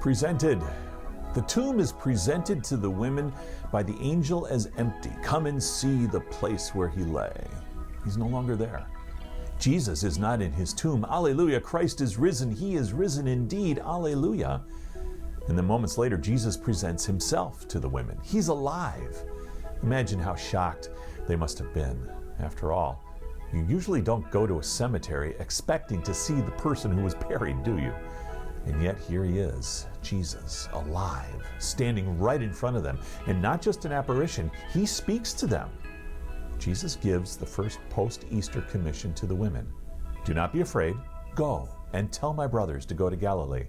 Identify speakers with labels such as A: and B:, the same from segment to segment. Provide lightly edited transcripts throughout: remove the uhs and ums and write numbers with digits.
A: presented. The tomb is presented to the women by the angel as empty. Come and see the place where he lay. He's no longer there. Jesus is not in his tomb. Alleluia. Christ is risen. He is risen indeed. Alleluia. And then moments later, Jesus presents himself to the women. He's alive. Imagine how shocked they must have been. After all, you usually don't go to a cemetery expecting to see the person who was buried, do you? And yet here he is, Jesus, alive, standing right in front of them. And not just an apparition, he speaks to them. Jesus gives the first post-Easter commission to the women. Do not be afraid. Go and tell my brothers to go to Galilee,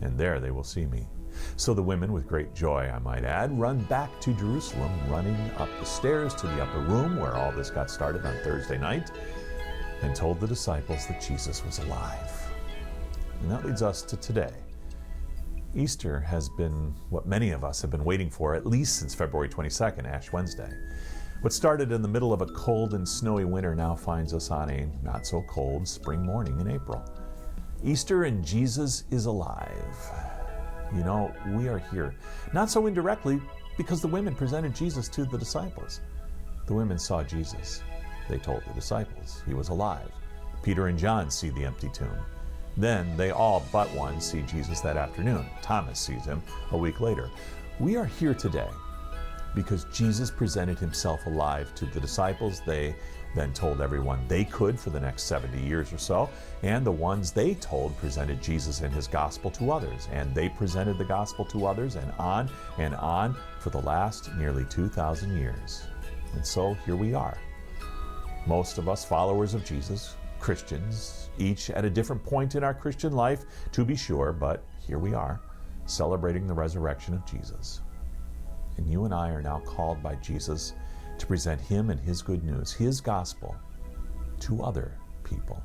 A: and there they will see me. So the women, with great joy, I might add, run back to Jerusalem, running up the stairs to the upper room where all this got started on Thursday night, and told the disciples that Jesus was alive. And that leads us to today. Easter has been what many of us have been waiting for, at least since February 22nd, Ash Wednesday. What started in the middle of a cold and snowy winter now finds us on a not-so-cold spring morning in April. Easter and Jesus is alive. You know, we are here, not so indirectly, because the women presented Jesus to the disciples. The women saw Jesus. They told the disciples he was alive. Peter and John see the empty tomb. Then they all but one see Jesus that afternoon. Thomas sees him a week later. We are here today because Jesus presented himself alive to the disciples. They then told everyone they could for the next 70 years or so, and the ones they told presented Jesus and his gospel to others, and they presented the gospel to others, and on for the last nearly 2,000 years. And so here we are. Most of us followers of Jesus, Christians, each at a different point in our Christian life, to be sure, but here we are, celebrating the resurrection of Jesus. And you and I are now called by Jesus to present him and his good news, his gospel, to other people.